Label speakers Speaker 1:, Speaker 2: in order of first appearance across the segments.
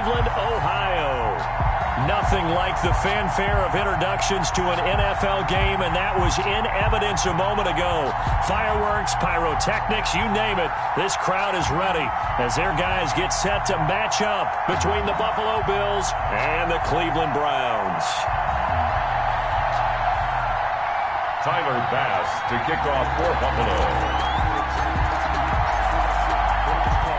Speaker 1: Cleveland, Ohio. Nothing like the fanfare of introductions to an NFL game, and that was in evidence a moment ago. Fireworks, pyrotechnics, you name it. This crowd is ready as their guys get set to match up between the Buffalo Bills and the Cleveland Browns.
Speaker 2: Tyler Bass to kick off for Buffalo.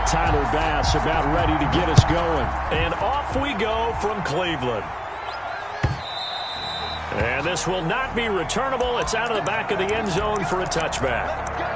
Speaker 1: Tyler Bass about ready to get us going. And off we go from Cleveland. And this will not be returnable. It's out of the back of the end zone for a touchback.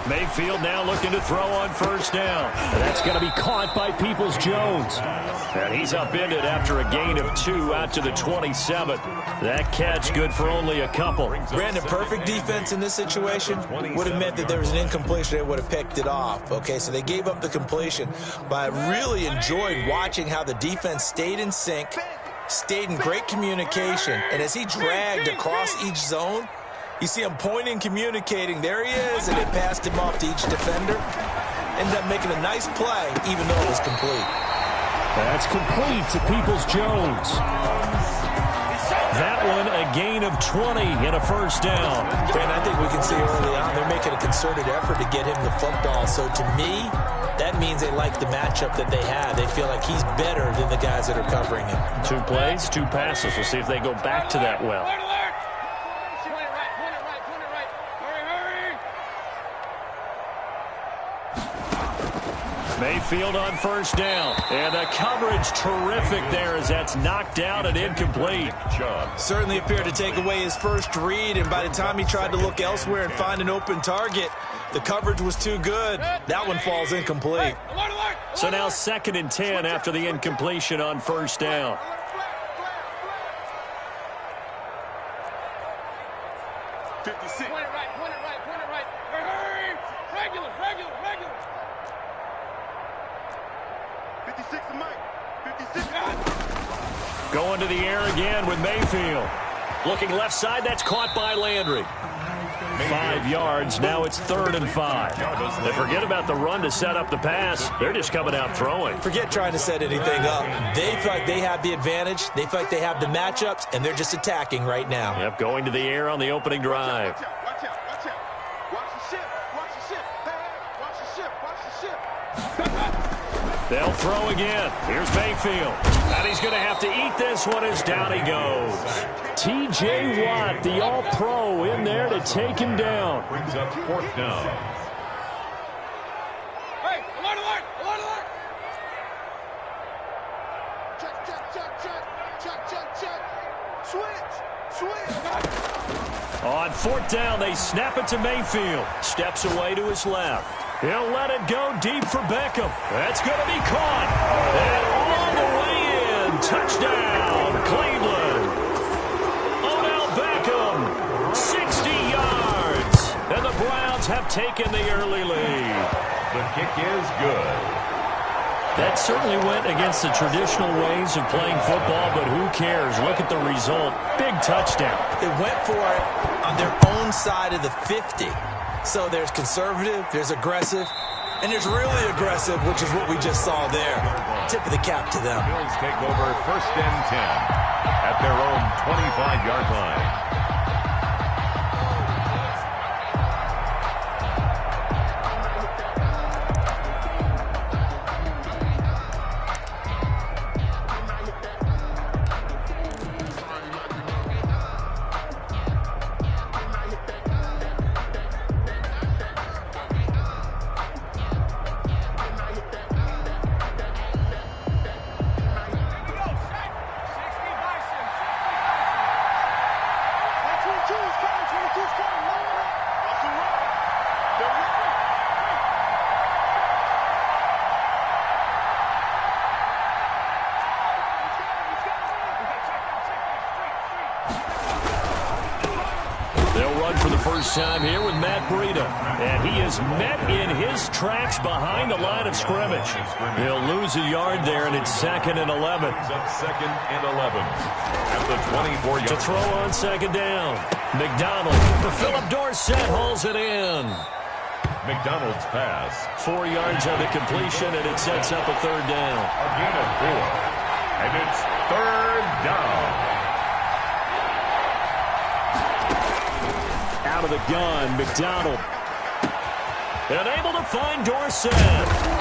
Speaker 1: Mayfield now looking to throw on first down. And that's going to be caught by Peoples-Jones. And he's upended after a gain of 2 out to the 27. That catch good for only a couple.
Speaker 3: Brandon, perfect defense in this situation would have meant that there was an incompletion. They would have picked it off. Okay, so they gave up the completion. But I really enjoyed watching how the defense stayed in sync, stayed in great communication. And as he dragged across each zone, you see him pointing, communicating. There he is, and they passed him off to each defender. Ended up making a nice play, even though it was complete.
Speaker 1: That's complete to Peoples-Jones. That one a gain of 20 and a first down.
Speaker 3: And I think we can see early on they're making a concerted effort to get him the football. So to me, that means they like the matchup that they have. They feel like he's better than the guys that are covering him.
Speaker 1: 2 plays, 2 passes. We'll see if they go back to that well. Mayfield on first down. And the coverage terrific there as that's knocked out and incomplete.
Speaker 3: Certainly appeared to take away his first read, and by the time he tried to look elsewhere and find an open target, the coverage was too good. That one falls incomplete.
Speaker 1: So now 2nd and 10 after the incompletion on first down. Going to the air again with Mayfield. Looking left side, that's caught by Landry. 5 yards, now it's 3rd and 5. They forget about the run to set up the pass. They're just coming out throwing.
Speaker 3: Forget trying to set anything up. They feel like they have the advantage. They feel like they have the matchups, and they're just attacking right now.
Speaker 1: Yep, going to the air on the opening drive.
Speaker 4: Watch out. Watch the ship. Watch the ship. Watch the ship. Watch the ship.
Speaker 1: They'll throw again. Here's Mayfield. And he's going to have to eat this one as down he goes. T.J. Watt, the all-pro, in there to take him down.
Speaker 2: Brings up 4th down.
Speaker 4: Hey, alert. Check. Switch.
Speaker 1: On 4th down, they snap it to Mayfield. Steps away to his left. He'll let it go deep for Beckham. That's going to be caught. And all the way in. Touchdown, Cleveland. Odell Beckham, 60 yards. And the Browns have taken the early lead.
Speaker 2: The kick is good.
Speaker 1: That certainly went against the traditional ways of playing football, but who cares? Look at the result. Big touchdown.
Speaker 3: They went for it on their own side of the 50. So there's conservative, there's aggressive, and there's really aggressive, which is what we just saw there. Tip of the cap to them.
Speaker 2: Bills take over 1st and 10 at their own 25-yard line.
Speaker 1: first time here with Matt Breida. And he is met in his tracks behind the line of scrimmage. He'll lose a yard there, and it's 2nd and 11.
Speaker 2: Second and 11 at the 24-yard.
Speaker 1: To throw on second down. McDonald for Philip Dorsett hauls it in.
Speaker 2: McDonald's pass.
Speaker 1: 4 yards on the completion, and it sets up a third down.
Speaker 2: A gain of 4. And it's third down.
Speaker 1: Out of the gun, McDonald. And able to find Dorsett.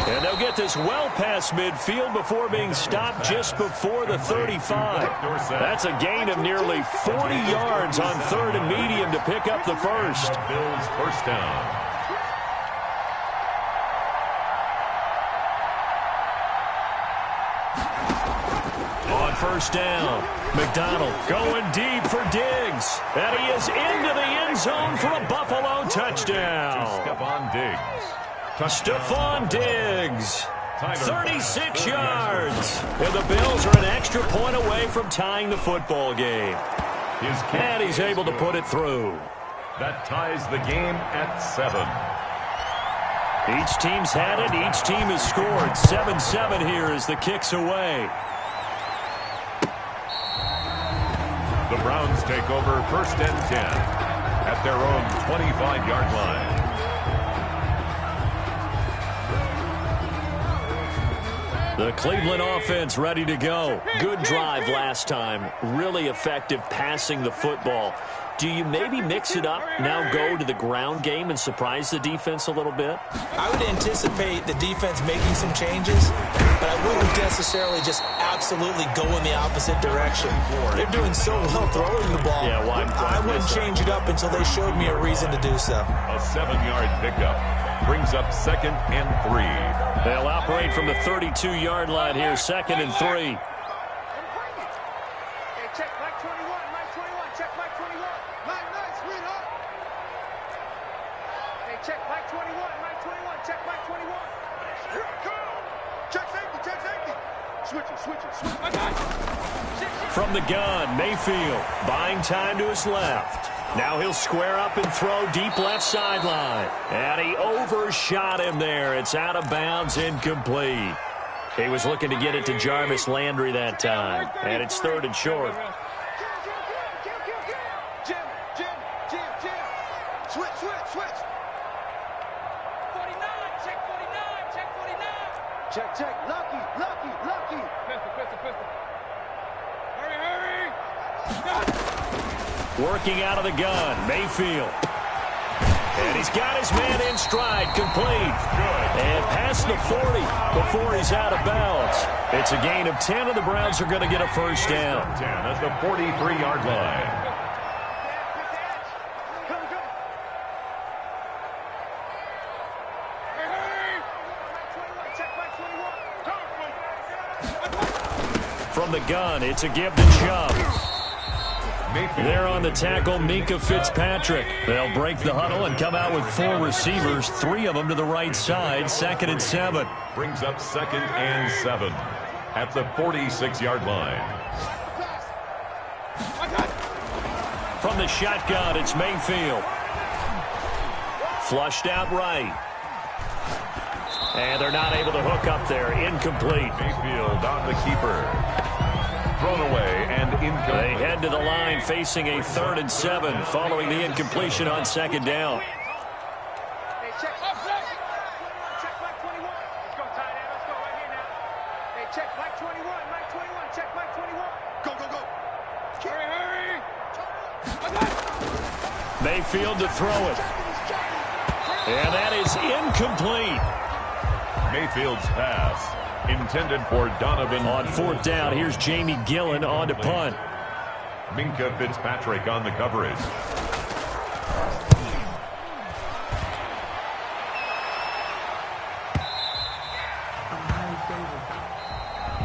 Speaker 1: And they'll get this well past midfield before being stopped just before the 35. That's a gain of nearly 40 yards on 3rd and medium to pick up the first.
Speaker 2: Bills first down.
Speaker 1: First down. McDonald going deep for Diggs. And he is into the end zone for a Buffalo touchdown.
Speaker 2: Stephon Diggs.
Speaker 1: Stephon Diggs. 36 yards. And the Bills are an extra point away from tying the football game. And he's able to put it through.
Speaker 2: That ties the game at 7.
Speaker 1: Each team's had it. Each team has scored. 7-7 here as the kick's away.
Speaker 2: The Browns take over 1st and 10 at their own 25-yard line.
Speaker 1: The Cleveland offense ready to go. Good drive last time. Really effective passing the football. Do you maybe mix it up, now go to the ground game and surprise the defense a little bit?
Speaker 3: I would anticipate the defense making some changes, but I wouldn't necessarily just absolutely go in the opposite direction. They're doing so well throwing the ball.
Speaker 1: Yeah, why
Speaker 3: I wouldn't change it up until they showed me a reason to do so.
Speaker 2: A 7-yard pickup brings up 2nd and 3.
Speaker 1: They'll operate from the 32-yard line here, 2nd and 3.
Speaker 4: Check Mike 21, Mike 21, check Mike 21. Mike, nice, sweetheart. Hey, check Mike 21, Mike 21, check Mike 21. Here it comes. Check safety, check safety. Switch it. I got you.
Speaker 1: From the gun, Mayfield buying time to his left. Now he'll square up and throw deep left sideline. And he overshot him there. It's out of bounds, incomplete. He was looking to get it to Jarvis Landry that time. And it's 3rd and short.
Speaker 4: Jim. Switch. 49, check 49. Check. Lucky. Pistol. Hurry.
Speaker 1: Working out of the gun, Mayfield. And he's got his man in stride, complete. And past the 40 before he's out of bounds. It's a gain of 10, and the Browns are going to get a first down.
Speaker 2: 10 at the 43-yard line.
Speaker 1: From the gun, it's a give to Chubb. There on the tackle, Minkah Fitzpatrick. They'll break the huddle and come out with 4 receivers, 3 of them to the right side, 2nd and 7.
Speaker 2: Brings up 2nd and 7 at the 46-yard line.
Speaker 1: From the shotgun, it's Mayfield. Flushed out right. And they're not able to hook up there. Incomplete.
Speaker 2: Mayfield on the keeper. Thrown away and incomplete.
Speaker 1: They head to the line facing a 3rd and 7 following the incompletion on 2nd down.
Speaker 4: Hey, check Mike 21. Let's go, tight end. Let's go right here now. Hey, check Mike 21, check Mike 21. Go. Hurry.
Speaker 1: Mayfield to throw it. And that is incomplete.
Speaker 2: Mayfield's pass intended for Donovan.
Speaker 1: On 4th down, here's Jamie Gillen on to punt.
Speaker 2: Minkah Fitzpatrick on the coverage.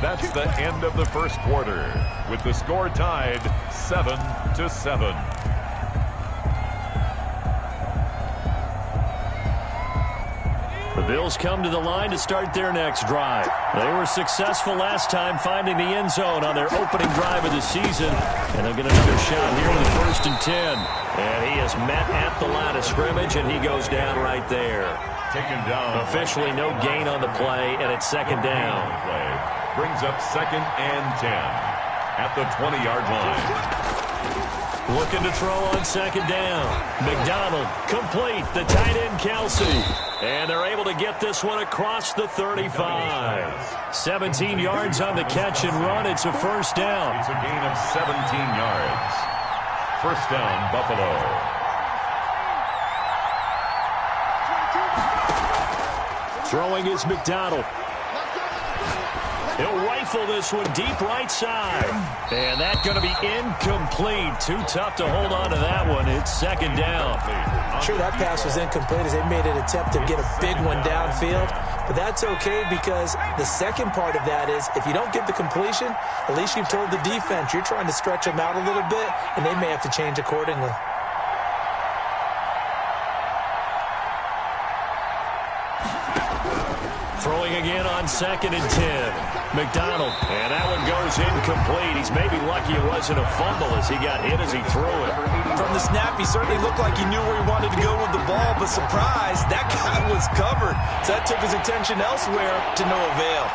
Speaker 2: That's the end of the first quarter, with the score tied 7-7.
Speaker 1: Bills come to the line to start their next drive. They were successful last time finding the end zone on their opening drive of the season. And they'll get another shot here with a 1st and 10. And he is met at the line of scrimmage, and he goes down right there.
Speaker 2: Taken down.
Speaker 1: Officially no gain on the play, and it's 2nd down.
Speaker 2: Brings up 2nd and 10 at the 20-yard line.
Speaker 1: Looking to throw on 2nd down. McDonald complete. The tight end Kelsey. And they're able to get this one across the 35. 17 yards on the catch and run. It's a 1st down.
Speaker 2: It's a gain of 17 yards. 1st down, Buffalo.
Speaker 1: Throwing is McDonald. He'll rifle this one deep right side. And that's going to be incomplete. Too tough to hold on to that one. It's 2nd down.
Speaker 3: Sure, that pass was incomplete as they made an attempt to get a big one downfield. But that's okay because the second part of that is if you don't get the completion, at least you've told the defense you're trying to stretch them out a little bit, and they may have to change accordingly.
Speaker 1: Throwing again on 2nd and 10. McDonald, and that one goes incomplete. He's maybe lucky it wasn't a fumble as he got hit as he threw it.
Speaker 3: From the snap, he certainly looked like he knew where he wanted to go with the ball, but surprise, that guy was covered. So that took his attention elsewhere to no avail.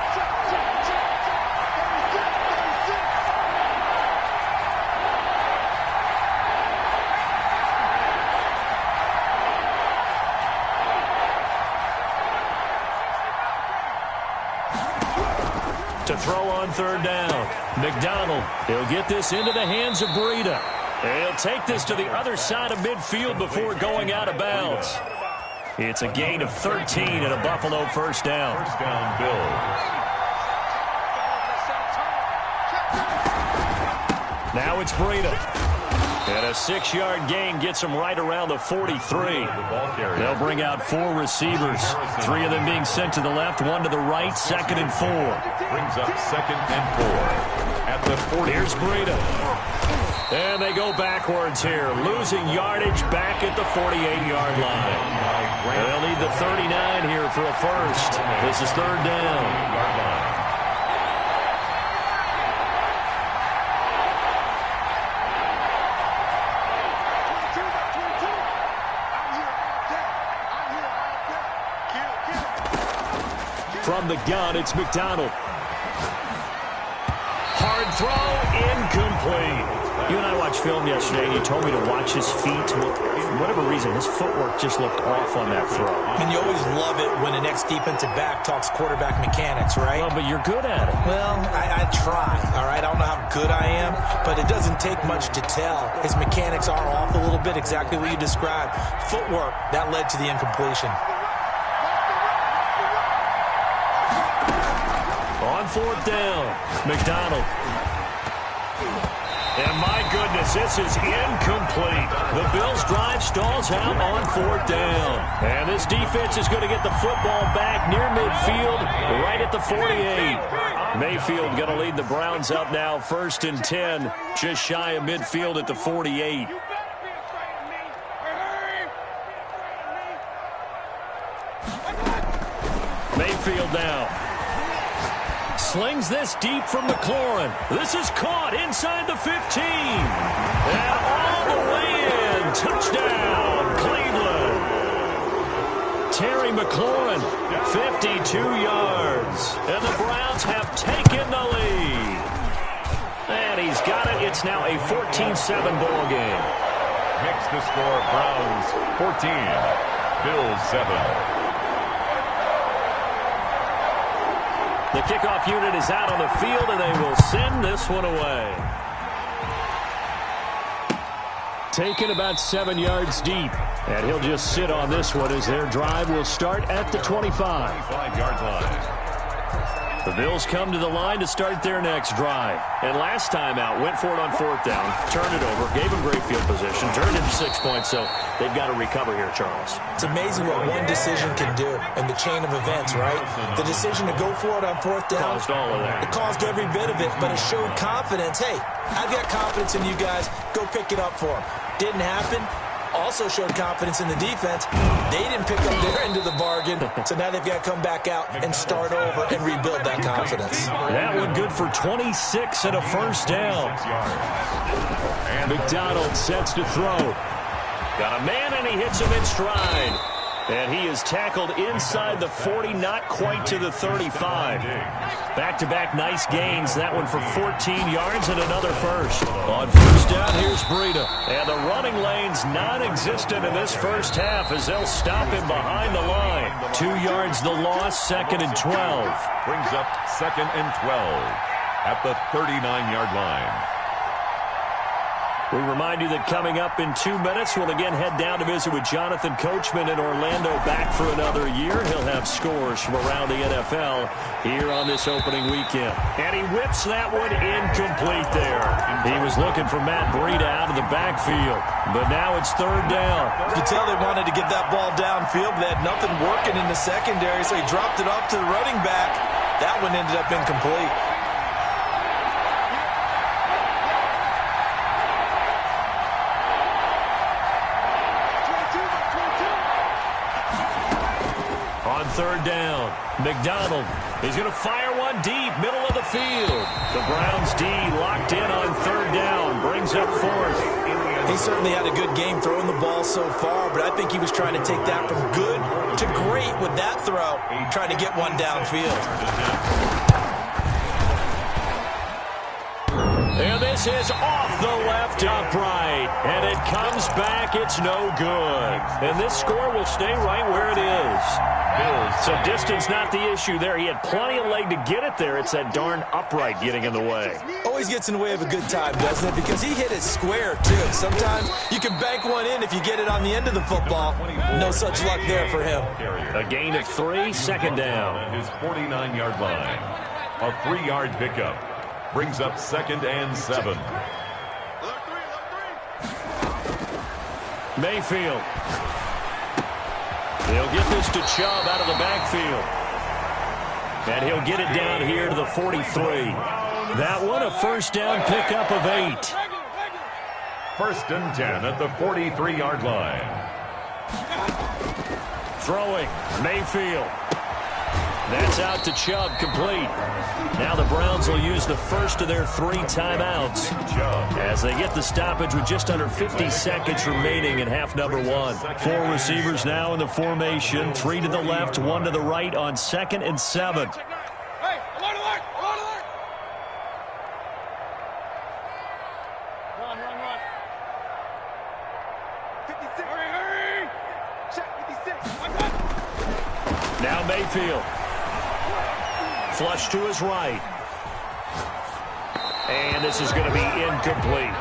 Speaker 1: To throw on 3rd down. McDonald, he'll get this into the hands of Breida. He'll take this to the other side of midfield before going out of bounds. It's a gain of 13 and a Buffalo 1st down.
Speaker 2: 1st down, Bills.
Speaker 1: Now it's Breida. And a 6-yard gain gets him right around the 43. They'll bring out 4 receivers. 3 of them being sent to the left, 1 to the right, 2nd and 4.
Speaker 2: Brings up 2nd and 4 at the 40.
Speaker 1: Here's Breida. And they go backwards here, losing yardage back at the 48-yard line. They'll need the 39 here for a 1st. This is 3rd down. From the gun, it's McDonald. Hard throw, incomplete. You and I watched film yesterday, and you told me to watch his feet. For whatever reason, his footwork just looked off on that throw.
Speaker 3: And you always love it when an ex-defensive back talks quarterback mechanics, right?
Speaker 1: Well, but you're good at it.
Speaker 3: Well, I try, all right? I don't know how good I am, but it doesn't take much to tell. His mechanics are off a little bit, exactly what you described. Footwork, that led to the incompletion.
Speaker 1: On 4th down, McDonald. And my goodness, this is incomplete. The Bills' drive stalls out on 4th down. And this defense is going to get the football back near midfield, right at the 48. Mayfield going to lead the Browns up now, 1st and 10, just shy of midfield at the 48. Mayfield now. Slings this deep from McLaurin. This is caught inside the 15. And all the way in. Touchdown, Cleveland. Terry McLaurin, 52 yards. And the Browns have taken the lead. And he's got it. It's now a 14-7 ball game.
Speaker 2: Makes the score Browns 14, Bills 7.
Speaker 1: The kickoff unit is out on the field, and they will send this one away. Taken about 7 yards deep, and he'll just sit on this one as their drive will start at the 25.
Speaker 2: 25-yard line.
Speaker 1: The Bills come to the line to start their next drive. And last time out, went for it on 4th down, turned it over, gave them great field position, turned into 6 points, so they've got to recover here, Charles.
Speaker 3: It's amazing what one decision can do in the chain of events, right? The decision to go for it on 4th down.
Speaker 1: Caused all of that.
Speaker 3: It caused every bit of it, but it showed confidence. Hey, I've got confidence in you guys. Go pick it up for them. Didn't happen. also showed confidence in the defense. They didn't pick up their end of the bargain, so now they've got to come back out and start over and rebuild that confidence.
Speaker 1: That one good for 26 and a first down. McDonald sets to throw. Got a man, and he hits him in stride. And he is tackled inside the 40, not quite to the 35. Back-to-back nice gains. That one for 14 yards and another first. On first down, here's Breida. And the running lane's non-existent in this first half as they'll stop him behind the line. 2 yards the loss, 2nd and 12.
Speaker 2: Brings up 2nd and 12 at the 39-yard line.
Speaker 1: We remind you that coming up in 2 minutes, we'll again head down to visit with Jonathan Coachman in Orlando, back for another year. He'll have scores from around the NFL here on this opening weekend. And he whips that one incomplete there. He was looking for Matt Breida out of the backfield, but now it's 3rd down.
Speaker 3: You could tell they wanted to get that ball downfield. They had nothing working in the secondary, so he dropped it off to the running back. That one ended up incomplete.
Speaker 1: On 3rd down, McDonald. He's going to fire one deep, middle of the field. The Browns D locked in on 3rd down, brings up 4th.
Speaker 3: He certainly had a good game throwing the ball so far, but I think he was trying to take that from good to great with that throw, trying to get one downfield.
Speaker 1: And this is off the left upright. And it comes back. It's no good. And this score will stay right where it is. So distance not the issue there. He had plenty of leg to get it there. It's that darn upright getting in the way.
Speaker 3: Always gets in the way of a good time, doesn't it? Because he hit it square, too. Sometimes you can bank one in if you get it on the end of the football. No such luck there for him.
Speaker 1: A gain of 3, 2nd down.
Speaker 2: At his 49-yard line. A 3-yard pickup. Brings up 2nd and 7.
Speaker 1: Mayfield. He'll get this to Chubb out of the backfield. And he'll get it down here to the 43. That one a first down pickup of 8.
Speaker 2: 1st and 10 at the 43-yard line.
Speaker 1: Throwing. Mayfield. That's out to Chubb, complete. Now the Browns will use the first of their 3 timeouts as they get the stoppage with just under 50 seconds remaining in half number 1. 4 receivers now in the formation, 3 to the left, 1 to the right on 2nd and 7.
Speaker 4: Hey, alert, alert, alert, alert. Run, run, run. 56. Hurry, hurry. Check 56.
Speaker 1: Now Mayfield. Flush to his right. And this is going to be incomplete.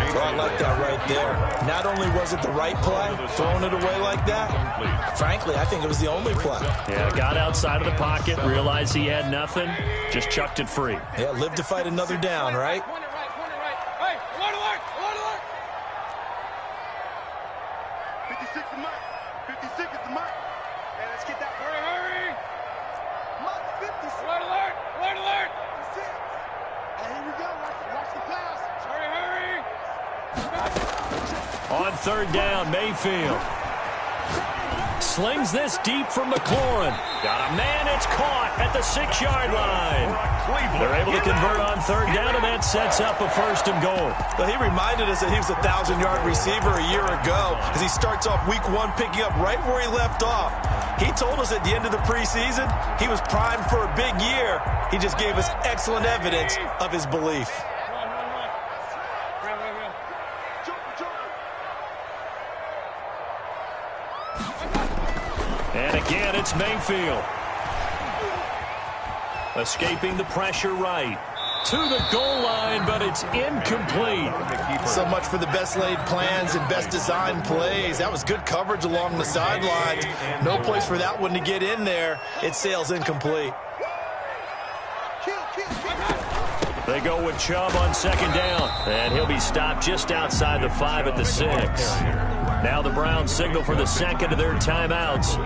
Speaker 3: So I like that right there. Not only was it the right play, throwing it away like that, frankly, I think it was the only play.
Speaker 1: Yeah, got outside of the pocket, realized he had nothing, just chucked it free.
Speaker 3: Yeah, live to fight another down, right?
Speaker 4: Point it right, point it right. Hey, alert, alert, alert, alert. 56 is the mark. 56 is the mark. Hey, let's get that. Hurry, hurry. Mark 56. Alert, alert, alert, alert. 56. Hey, here we go. Watch the pass. Hurry, hurry.
Speaker 1: On 3rd down, Mayfield. Slings this deep from McLaurin. Got a man, it's caught at the 6-yard line. They're able to convert on 3rd down, and that sets up a 1st and goal.
Speaker 3: But he reminded us that he was a 1,000-yard receiver a year ago as he starts off week 1 picking up right where he left off. He told us at the end of the preseason he was primed for a big year. He just gave us excellent evidence of his belief.
Speaker 1: And again, it's Mayfield. Escaping the pressure right. To the goal line, but it's incomplete.
Speaker 3: So much for the best laid plans and best designed plays. That was good coverage along the sidelines. No place for that one to get in there. It sails incomplete.
Speaker 1: They go with Chubb on 2nd down. And he'll be stopped just outside the 5 at the 6. Now the Browns signal for the 2nd of their timeouts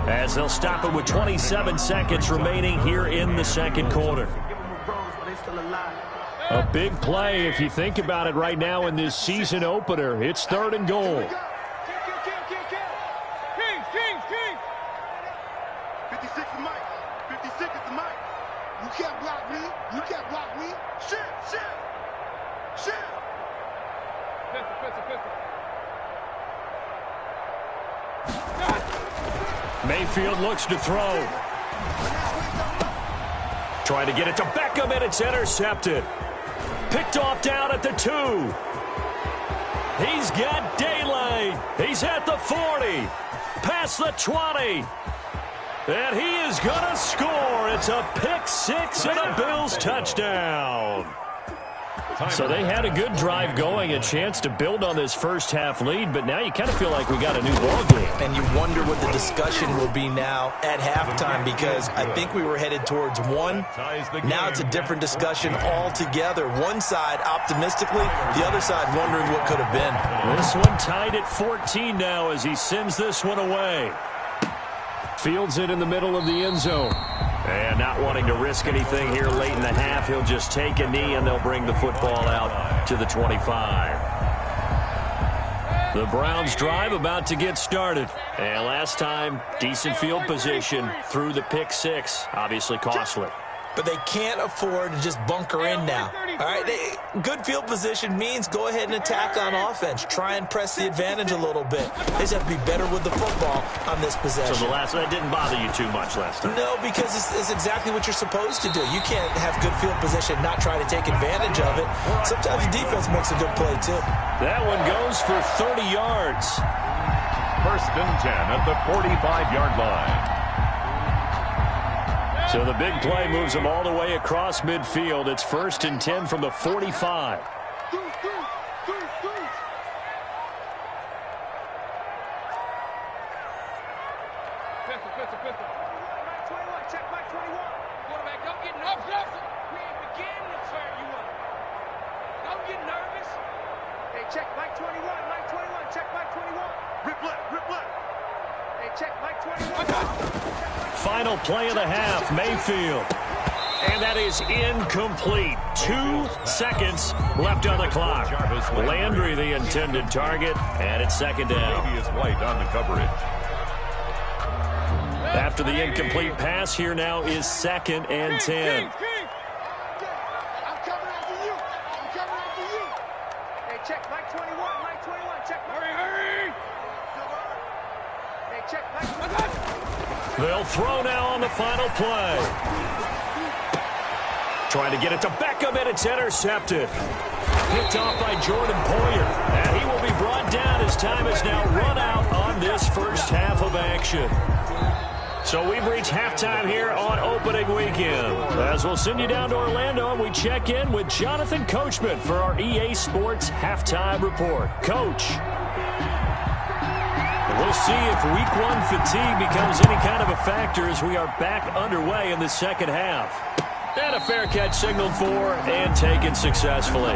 Speaker 1: as they'll stop it with 27 seconds remaining here in the 2nd quarter. A big play if you think about it right now in this season opener. It's 3rd and goal. Mayfield looks to throw. Trying to get it to Beckham, and it's intercepted. Picked off down at the 2. He's got daylight. He's at the 40. Past the 20. And he is going to score. It's a pick 6 and a Bills touchdown. So they had a good drive going, a chance to build on this first half lead, but now you kind of feel like we got a new ball game.
Speaker 3: And you wonder what the discussion will be now at halftime, because I think we were headed towards one. Now it's a different discussion altogether. One side optimistically, the other side wondering what could have been.
Speaker 1: This one tied at 14 now as he sends this one away. Fields it in the middle of the end zone. And not wanting to risk anything here late in the half, he'll just take a knee and they'll bring the football out to the 25. The Browns drive about to get started. And last time, decent field position through the pick 6. Obviously costly.
Speaker 3: But they can't afford to just bunker in now. All right, good field position means go ahead and attack on offense. Try and press the advantage a little bit. They just have to be better with the football on this possession.
Speaker 1: So that didn't bother you too much last time?
Speaker 3: No, because it's exactly what you're supposed to do. You can't have good field position, not try to take advantage of it. Sometimes the defense makes a good play, too.
Speaker 1: That one goes for 30 yards.
Speaker 2: 1st and 10 at the 45-yard line.
Speaker 1: So the big play moves them all the way across midfield. It's 1st and 10 from the 45. Final play of the half, Mayfield. And that is incomplete. 2 seconds left on the clock. Landry the intended target, and it's 2nd down.
Speaker 2: White on the coverage.
Speaker 1: After the incomplete pass, here now is 2nd and 10.
Speaker 4: I'm coming after you. I'm coming after you. Hey, check Mike 21. Mike 21. Check. Hurry. Hey, check Mike 21.
Speaker 1: They'll throw now on the final play. Trying to get it to Beckham, and it's intercepted. Picked off by Jordan Poyer. And he will be brought down as time has now run out on this first half of action. So we've reached halftime here on opening weekend. As we'll send you down to Orlando, and we check in with Jonathan Coachman for our EA Sports Halftime Report. Coach. We'll see if week 1 fatigue becomes any kind of a factor as we are back underway in the second half. And a fair catch signaled for and taken successfully.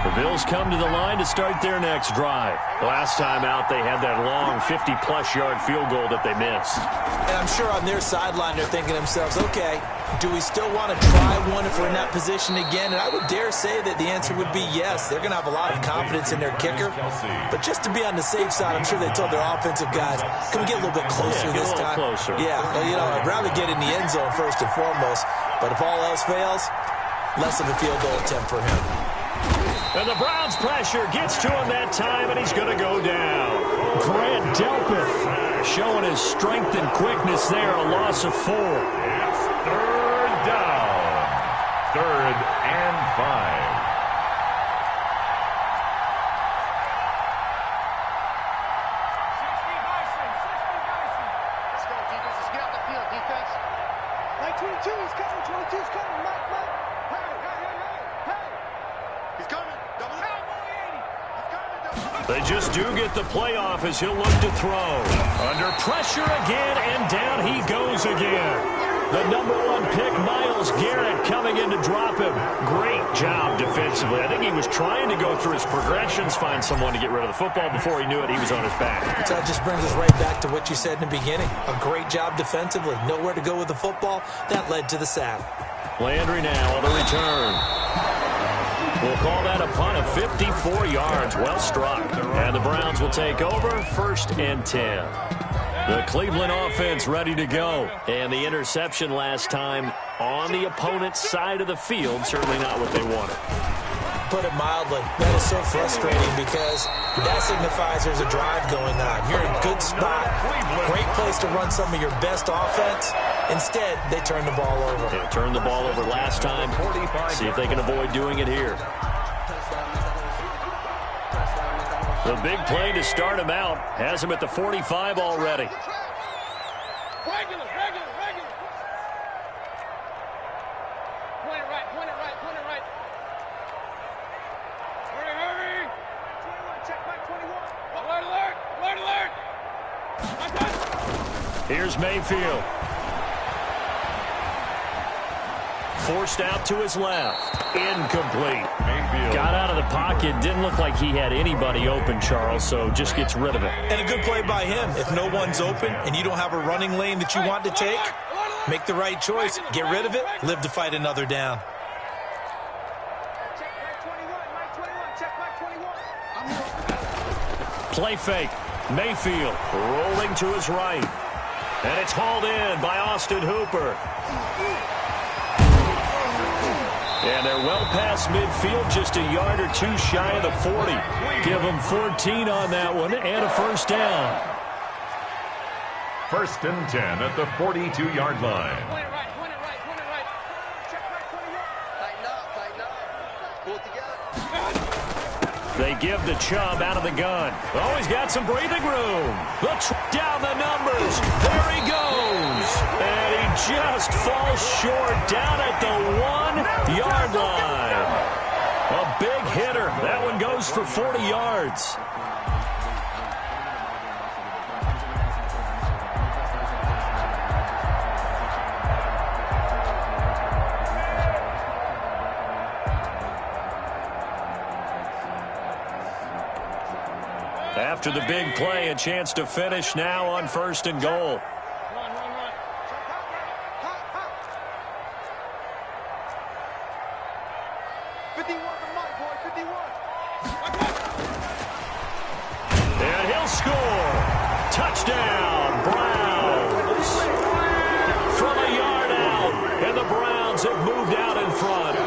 Speaker 1: The Bills come to the line to start their next drive. Last time out, they had that long 50-plus yard field goal that they missed.
Speaker 3: And I'm sure on their sideline they're thinking to themselves, okay, do we still want to try one if we're in that position again? And I would dare say that the answer would be yes. They're going to have a lot of confidence in their kicker. But just to be on the safe side, I'm sure they told their offensive guys, can we get a little bit closer this time?
Speaker 1: Closer.
Speaker 3: Yeah, well, I'd rather get in the end zone first and foremost. But if all else fails, less of a field goal attempt for him.
Speaker 1: And the Browns pressure gets to him that time, and he's going to go down. Grant Delpit showing his strength and quickness there, a loss of 4.
Speaker 2: It's 3rd down. 3rd and 5.
Speaker 4: Let's go, defense. Let's get out the field, defense. Mike 22 is coming. 22 is coming. Mike. Hey. He's coming. Double it.
Speaker 1: They just do get the playoff as he'll look to throw. Under pressure again, and down he goes again. The number 1 pick, Myles Garrett, coming in to drop him. Great job defensively. I think he was trying to go through his progressions, find someone to get rid of the football. Before he knew it, he was on his back.
Speaker 3: So that just brings us right back to what you said in the beginning. A great job defensively. Nowhere to go with the football. That led to the sack.
Speaker 1: Landry now on the return. We'll call that a punt of 54 yards. Well struck. And the Browns will take over 1st and 10. The Cleveland offense ready to go. And the interception last time on the opponent's side of the field, certainly not what they wanted.
Speaker 3: Put it mildly, that is so frustrating because that signifies there's a drive going on. You're in a good spot, great place to run some of your best offense. Instead, they turn the ball over.
Speaker 1: They turned the ball over last time. See if they can avoid doing it here. The big play to start him out has him at the 45 already.
Speaker 4: Regular. Point it right. Hurry. 21, check back 21. Alert.
Speaker 1: Here's Mayfield. Forced out to his left. Incomplete.
Speaker 2: Mayfield
Speaker 1: got out of the pocket. Didn't look like he had anybody open, Charles, so just gets rid of it.
Speaker 3: And a good play by him. If no one's open and you don't have a running lane that you want to take, make the right choice. Get rid of it. Live to fight another down.
Speaker 4: Check back 21. Check back 21.
Speaker 1: Play fake. Mayfield rolling to his right. And it's hauled in by Austin Hooper. And they're well past midfield, just a yard or two shy of the 40. Give them 14 on that one and a first down.
Speaker 2: 1st and 10 at the 42-yard line.
Speaker 4: Point it right. Check back 21. Tighten up. Pull it together.
Speaker 1: They give the Chubb out of the gun. Oh, he's got some breathing room. Down the numbers. There he goes. And he just falls short down at the 1-yard line. A big hitter. That one goes for 40 yards. After the big play, a chance to finish now on 1st and goal.
Speaker 4: Run. 51 the mic, boy. 51.
Speaker 1: And he'll score. Touchdown, Browns. From a yard out, and the Browns have moved out in front.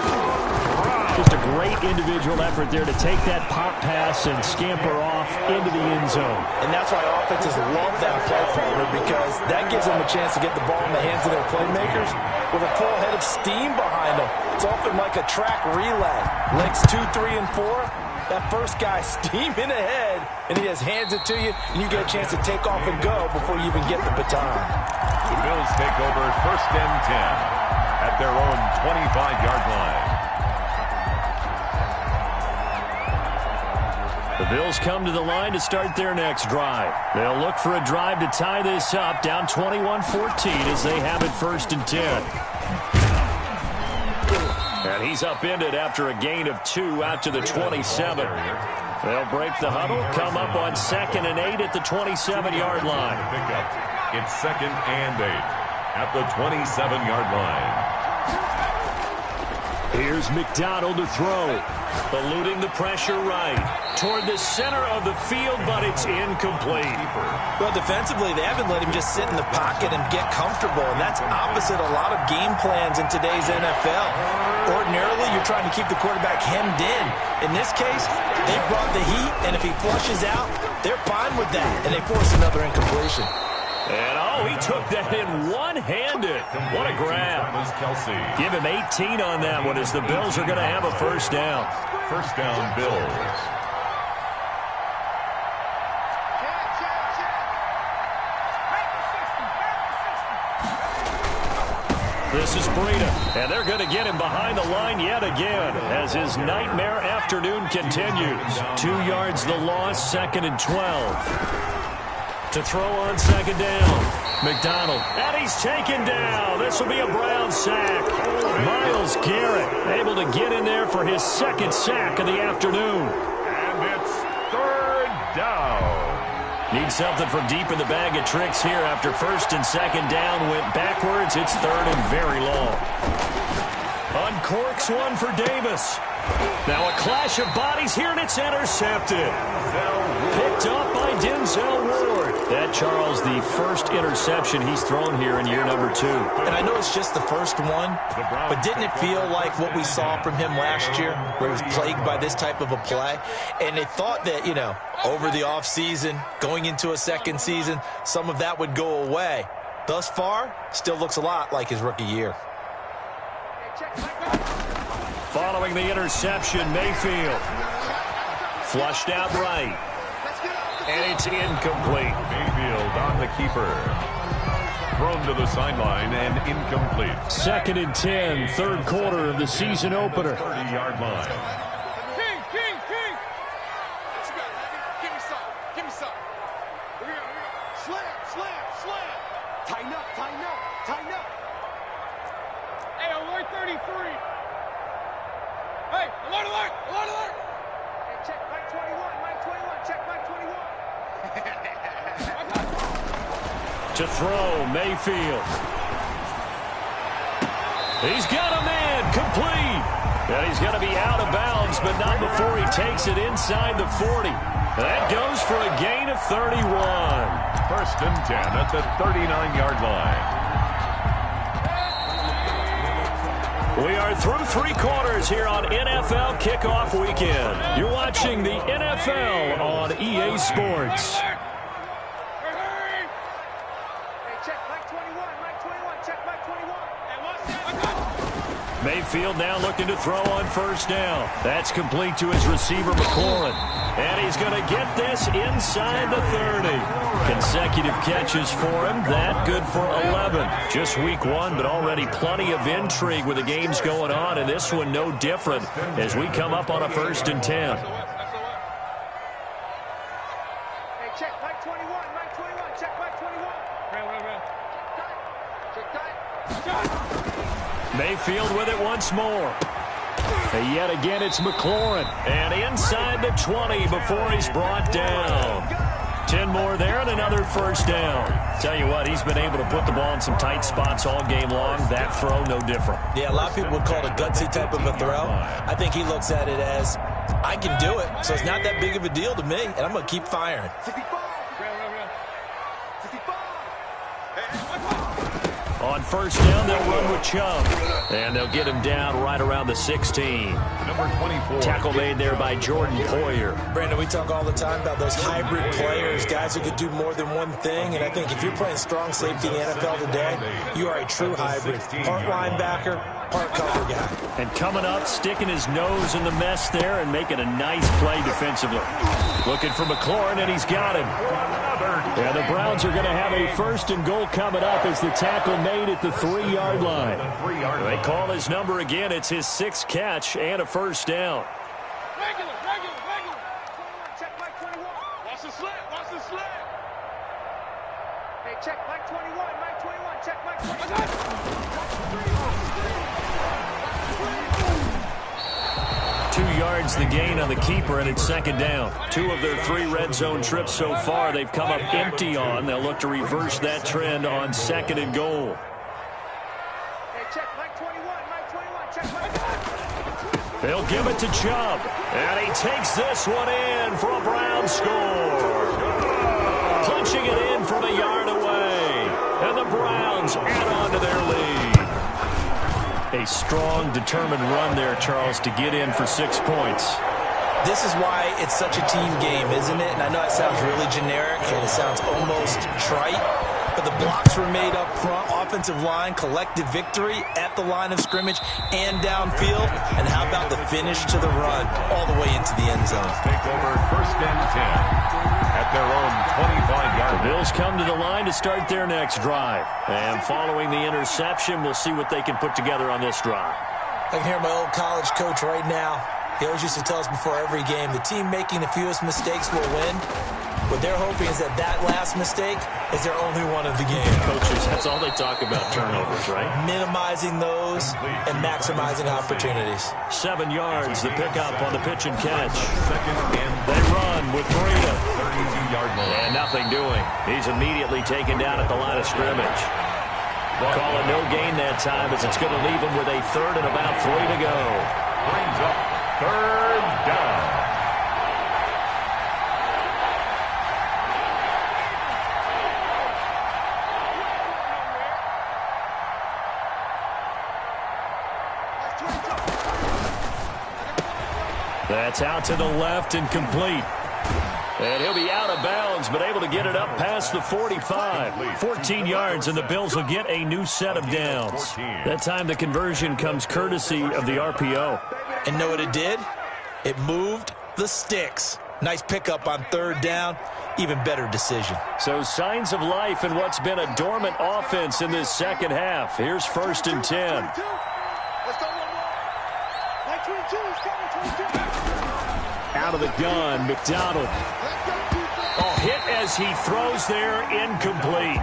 Speaker 1: Just a great individual effort there to take that pop pass and scamper off into the end zone.
Speaker 3: And that's why offenses love that play partner, because that gives them a chance to get the ball in the hands of their playmakers with a full head of steam behind them. It's often like a track relay. Legs 2, 3, and 4. That first guy steaming ahead, and he just hands it to you, and you get a chance to take off and go before you even get the baton.
Speaker 2: The Bills take over 1st and 10 at their own 25-yard line.
Speaker 1: The Bills come to the line to start their next drive. They'll look for a drive to tie this up, down 21-14 as they have it 1st and 10. And he's upended after a gain of 2 out to the 27. They'll break the huddle, come up on 2nd and 8 at the 27-yard line.
Speaker 2: It's 2nd and 8 at the 27-yard line.
Speaker 1: Here's McDonald to throw. Eluding the pressure right. Toward the center of the field, but it's incomplete.
Speaker 3: Well, defensively, they haven't let him just sit in the pocket and get comfortable, and that's opposite a lot of game plans in today's NFL. Ordinarily, you're trying to keep the quarterback hemmed in. In this case, they brought the heat, and if he flushes out, they're fine with that, and they force another incompletion.
Speaker 1: And, oh, he took that in one-handed. What a grab. Give him 18 on that one as the Bills are going to have a first down.
Speaker 2: First down, Bills.
Speaker 1: This is Breida, and they're going to get him behind the line yet again as his nightmare afternoon continues. 2 yards the loss, 2nd and 12. To throw on 2nd down. McDonald, and he's taken down. This will be a Brown sack. Myles Garrett able to get in there for his 2nd sack of the afternoon.
Speaker 2: And it's 3rd down.
Speaker 1: Need something from deep in the bag of tricks here after 1st and 2nd down went backwards. It's 3rd and very long. Uncorks one for Davis. Now a clash of bodies here, and it's intercepted. Picked up by Denzel Ward. That, Charles, the first interception he's thrown here in year number 2.
Speaker 3: And I know it's just the first one, but didn't it feel like what we saw from him last year, where he was plagued by this type of a play? And they thought that, you know, over the offseason, going into a second season, some of that would go away. Thus far, still looks a lot like his rookie year.
Speaker 1: Following the interception, Mayfield flushed out right. And it's incomplete.
Speaker 2: Mayfield on the keeper. Thrown to the sideline and incomplete.
Speaker 1: 2nd and 10, third quarter of the season opener.
Speaker 2: 30-yard line.
Speaker 4: King. What you got, baby? Give me some. Here we go. Slam. Tighten up. Hey, alert 33. Hey, alert. Hey, check Mike 21. Check Mike 21.
Speaker 1: To throw, Mayfield. He's got a man, complete. And he's going to be out of bounds, but not before he takes it inside the 40. That goes for a gain of 31.
Speaker 2: 1st and 10 at the 39-yard line.
Speaker 1: We are through 3 quarters here on NFL Kickoff Weekend. You're watching the NFL on EA Sports.
Speaker 4: Hey, check Mike 21. Check Mike 21. Hey, watch that.
Speaker 1: Mayfield now looking to throw on 1st down. That's complete to his receiver, McLaurin. And he's going to get this inside the 30. Consecutive catches for him. That good for 11. Just week 1, but already plenty of intrigue with the games going on. And this one no different as we come up on a 1st and 10.
Speaker 4: Hey, check Mike 21. Check Mike 21. Check tight.
Speaker 1: Mayfield with it once more. And yet again, it's McLaurin. And inside the 20 before he's brought down. 10 more there and another 1st down. Tell you what, he's been able to put the ball in some tight spots all game long. That throw, no different.
Speaker 3: Yeah, a lot of people would call it a gutsy type of a throw. I think he looks at it as, I can do it, so it's not that big of a deal to me, and I'm going to keep firing.
Speaker 4: 65.
Speaker 1: On 1st down, they'll run with Chubb. And they'll get him down right around the 16.
Speaker 2: Number 24.
Speaker 1: Tackle made there by Jordan Poyer.
Speaker 3: Brandon, we talk all the time about those hybrid players, guys who could do more than one thing. And I think if you're playing strong safety in the NFL today, you are a true hybrid. Part linebacker, part cover guy.
Speaker 1: And coming up, sticking his nose in the mess there and making a nice play defensively. Looking for McLaurin, and he's got him. And the Browns are going to have a 1st and goal coming up as the tackle made at the 3-yard line. They call his number again. It's his 6th catch and a 1st down.
Speaker 4: Regular. Check Mike 21. Watch the slant. Hey, check Mike 21. Check Mike 21.
Speaker 1: 2 yards the gain on the keeper, and it's 2nd down. 2 of their 3 red zone trips so far they've come up empty on. They'll look to reverse that trend on 2nd and goal.
Speaker 4: Hey, check Mike 21. Check Mike 21.
Speaker 1: They'll give it to Chubb, and he takes this one in for a Brown score. Punching it in from a yard away, and the Browns add on to their lead. A strong, determined run there, Charles, to get in for 6 points.
Speaker 3: This is why it's such a team game, isn't it? And I know it sounds really generic and it sounds almost trite, but the blocks were made up front, offensive line, collective victory at the line of scrimmage and downfield. And how about the finish to the run all the way into the end zone?
Speaker 2: Take over 1st and 10 at their own 25-yard line.
Speaker 1: The Bills come to the line to start their next drive. And following the interception, we'll see what they can put together on this drive.
Speaker 3: I can hear my old college coach right now. He always used to tell us before every game, the team making the fewest mistakes will win. What they're hoping is that last mistake is their only one of the game.
Speaker 1: Coaches, that's all they talk about, turnovers, right?
Speaker 3: Minimizing those and maximizing opportunities.
Speaker 1: 7 yards, the pickup on the pitch and catch.
Speaker 2: 2nd and
Speaker 1: They run with Breida.
Speaker 2: 32-yard line.
Speaker 1: And nothing doing. He's immediately taken down at the line of scrimmage. Call it no gain that time as it's going to leave him with a 3rd and about 3 to go.
Speaker 2: Brings up Third down.
Speaker 1: That's out to the left and complete. And he'll be out of bounds, but able to get it up past the 45. 14 yards, and the Bills will get a new set of downs. That time the conversion comes courtesy of the RPO.
Speaker 3: And know what it did? It moved the sticks. Nice pickup on third down. Even better decision.
Speaker 1: So signs of life in what's been a dormant offense in this second half. Here's 1st and 10. Out of the gun, McDonald. Oh, hit as he throws there, incomplete.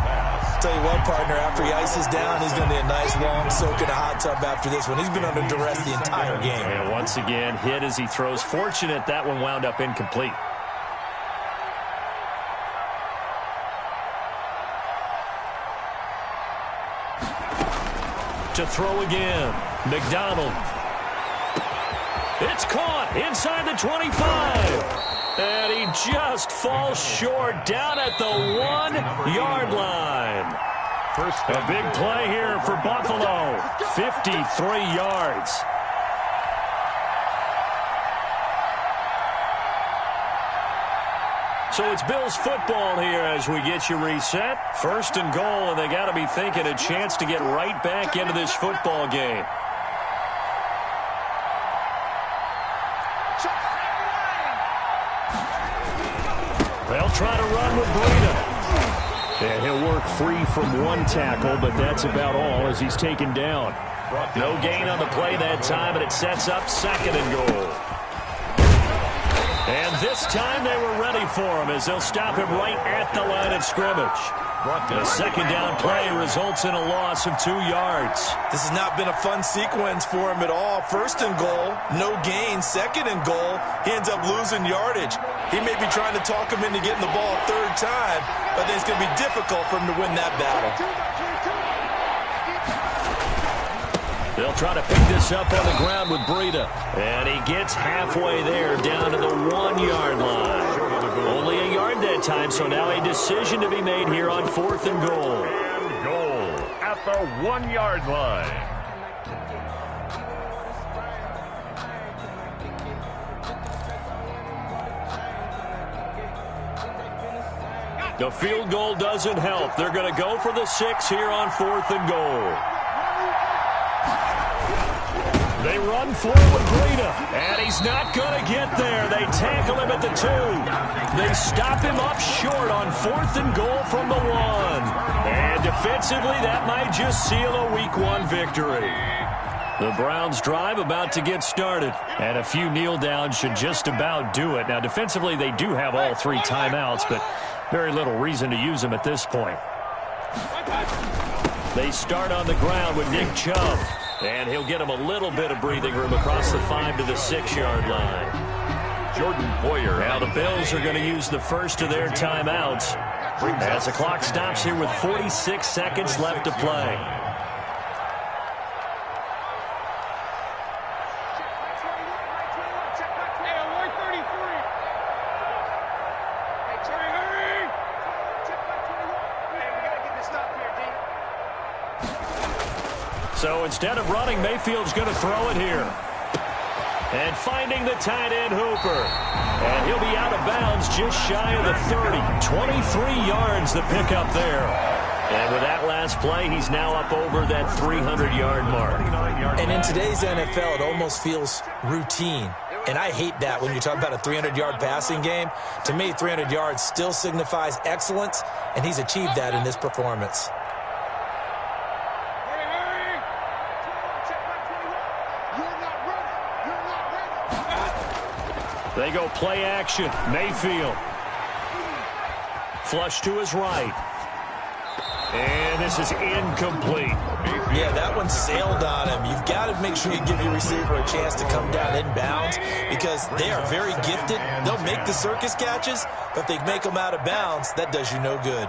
Speaker 3: Tell you what, partner, after he ices down, he's going to be a nice long soak in a hot tub after this one. He's been under duress the entire game.
Speaker 1: And once again, hit as he throws. Fortunate that one wound up incomplete. To throw again, McDonald. It's caught inside the 25. And he just falls short down at the 1-yard line. A big play here for Buffalo. 53 yards. So it's Bills football here as we get you reset. 1st and goal, and they got to be thinking a chance to get right back into this football game. They'll try to run with Breida. And he'll work free from one tackle, but that's about all as he's taken down. No gain on the play that time, and it sets up 2nd and goal. And this time they were ready for him as they'll stop him right at the line of scrimmage. The 2nd down play results in a loss of 2 yards.
Speaker 3: This has not been a fun sequence for him at all. 1st and goal, no gain. 2nd and goal, he ends up losing yardage. He may be trying to talk him into getting the ball a 3rd time, but then it's going to be difficult for him to win that battle.
Speaker 1: They'll try to pick this up on the ground with Breida. And he gets halfway there down to the 1-yard line. Only a yard that time, so now a decision to be made here on 4th and goal.
Speaker 2: And goal at the 1-yard line.
Speaker 1: The field goal doesn't help. They're going to go for the 6 here on 4th and goal. They run forward with Breida, and he's not going to get there. They tackle him at the 2. They stop him up short on 4th and goal from the 1. And defensively, that might just seal a Week 1 victory. The Browns' drive about to get started, and a few kneel downs should just about do it. Now, defensively, they do have all 3 timeouts, but very little reason to use them at this point. They start on the ground with Nick Chubb. And he'll get him a little bit of breathing room across the 5 to the 6-yard line.
Speaker 2: Jordan Poyer.
Speaker 1: Now the Bills are going to use the first of their timeouts as the clock stops here with 46 seconds left to play. So instead of running, Mayfield's going to throw it here. And finding the tight end, Hooper. And he'll be out of bounds just shy of the 30. 23 yards the pickup there. And with that last play, he's now up over that 300-yard mark.
Speaker 3: And in today's NFL, it almost feels routine. And I hate that when you talk about a 300-yard passing game. To me, 300 yards still signifies excellence, and he's achieved that in this performance.
Speaker 1: They go play action. Mayfield. Flush to his right. And this is incomplete.
Speaker 3: Yeah, that one sailed on him. You've got to make sure you give your receiver a chance to come down inbounds because they are very gifted. They'll make the circus catches, but if they make them out of bounds, that does you no good.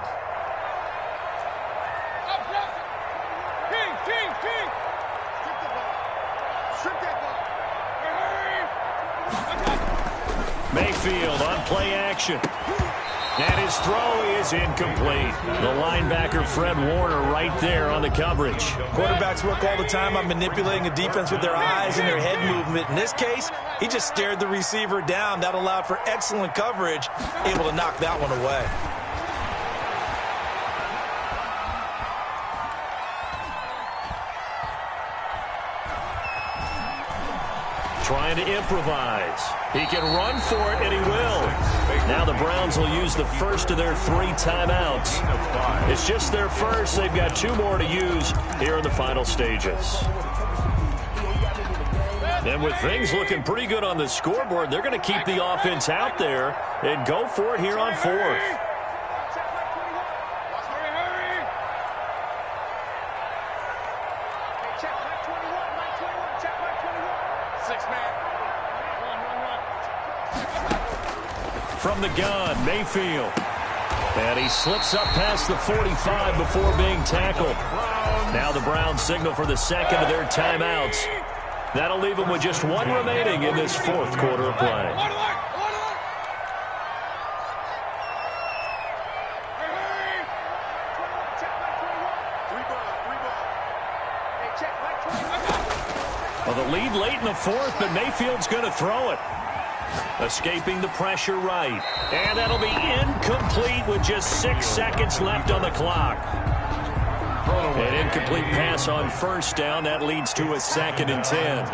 Speaker 1: Mayfield on play action. And his throw is incomplete. The linebacker, Fred Warner, right there on the coverage.
Speaker 3: Quarterbacks work all the time on manipulating a defense with their eyes and their head movement. In this case, he just stared the receiver down. That allowed for excellent coverage, able to knock that one away.
Speaker 1: Trying to improvise. He can run for it, and he will. Now the Browns will use the first of their 3 timeouts. It's just their first. They've got 2 more to use here in the final stages. And with things looking pretty good on the scoreboard, they're going to keep the offense out there and go for it here on 4th. From the gun, Mayfield. And he slips up past the 45 before being tackled. Now the Browns signal for the second of their timeouts. That'll leave them with just 1 remaining in this 4th quarter of play. Well, the lead late in the 4th, but Mayfield's going to throw it. Escaping the pressure right. And that'll be incomplete with just 6 seconds left on the clock. An incomplete pass on first down. That leads to a 2nd and 10.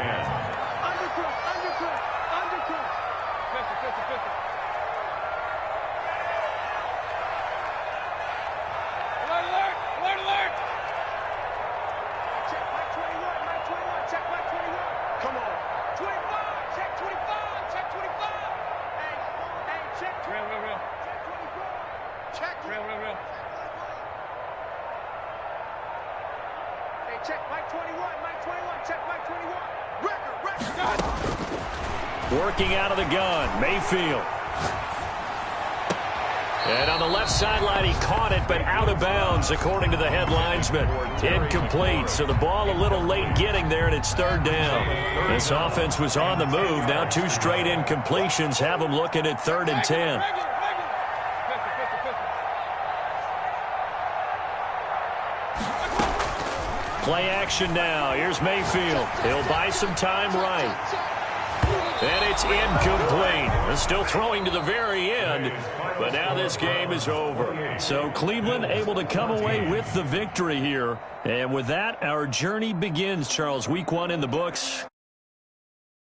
Speaker 1: Working out of the gun, Mayfield. And on the left sideline, he caught it, but out of bounds, according to the head linesman. Incomplete, so the ball a little late getting there, and it's 3rd down. This offense was on the move. Now 2 straight incompletions have them looking at 3rd and 10. Play action now. Here's Mayfield. He'll buy some time right. And it's incomplete. They're still throwing to the very end, but now this game is over. So Cleveland able to come away with the victory here. And with that, our journey begins, Charles. Week 1 in the books.